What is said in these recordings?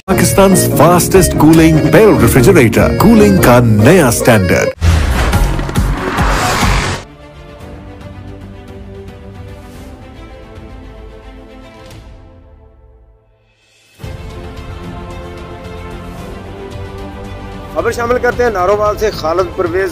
Pakistan fastest cooling barrel refrigerator, cooling का नया standard. खबर शामिल करते हैं नारोवल से। Khalid Parvez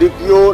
DPO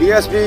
DSP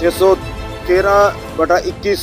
613/21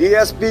DSP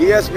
DSP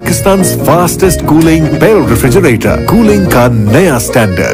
Pakistan fastest cooling barrel refrigerator, cooling का नया स्टैंडर्ड।